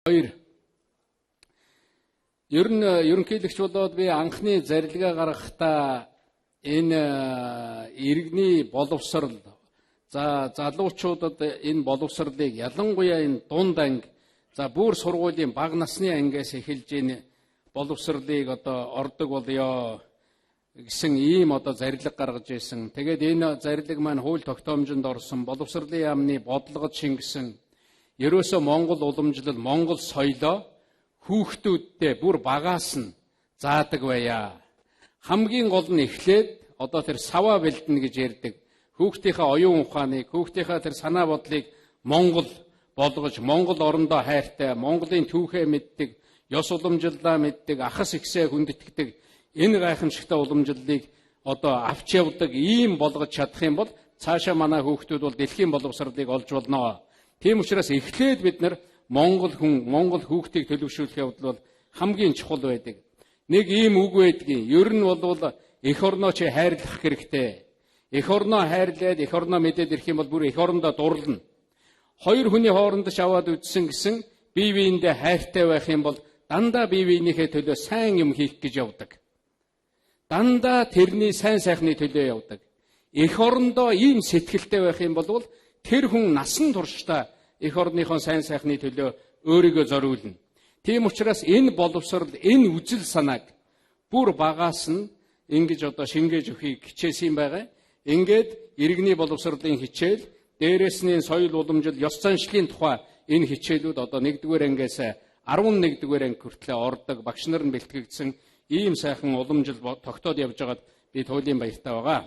2. Ер нь ерөнхийлөгч болоод би анхны зарилгаа гаргахдаа энэ иргэний боловсрал залуучуудад энэ боловсралыг ялангуяа энэ дунд анги бүр сургуулийн бага насны ангиас эхэлж энэ боловсралыг ордог болёо гэсэн ийм зарлиг гаргаж ирсэн. Тэгээд энэ зарлиг маань хууль тогтоомжинд орсон боловсролын яамны бодлогод шингэсэн ерөөсөө Монгол уламжлал, Монгол соёлоо хүүхдүүддээ бүр багаас нь заадаг байя. Хамгийн гол нь эхлээд тэр саваа бэлдэнэ гэж ярьдаг. Хүүхдийнхээ оюун ухааныг, хүүхдийнхээ тэр санаа бодлыг Монгол болгож, Монгол орондоо хайртай, Монголын түүхээ мэддэг, ёс уламжлалаа мэддэг, ахас ихсээ хүндэтгэдэг энэ гайхамшигтай уламжлалыг авч явдаг ийм болгож чадах юм бол цаашаа манай хүүхдүүд бол дэлхийн боловсролыг олж болно. Тийм учраас эхлээд бид нар Монгол хүүхдийг төлөвшүүлэх явдал бол хамгийн чухал байдаг. Нэг ийм үг байдгийн. Ер нь бол эх орноо чи хайрлах хэрэгтэй. Эх орноо хайрлаад эх орноо мэдээд ирэх юм бол бүр эх орондоо дурлна. Хоёр хүний хоорондоо аваад үдсэн гэсэн бие биендээ хайртай байх юм бол дандаа бие биенийхээ төлөө сайн юм хийх гэж явдаг. Дандаа тэрний сайн сайхны төлөө явдаг. Эх орондоо ийм сэтгэлтэй байх юм бол тэр хүн насан туршдаа эх орныхон сайн сайхны төлөө өөрийгөө зориулна. Тийм учраас энэ боловсрал, энэ үжил санааг бүр багаас нь ингэж шингээж өгөхийг хичээсэн байгаа. Ингээд иргэний боловсролын хичээл, дээрээс нь соёл уламжлал, ёс заншлын тухай энэ хичээлүүд 1-р ангиас 11-р анги хүртлээр ордог, багш нар нь бэлтгэгдсэн ийм сайхан уламжлал тогтоод явж байгаад би туйлын баяртай байгаа.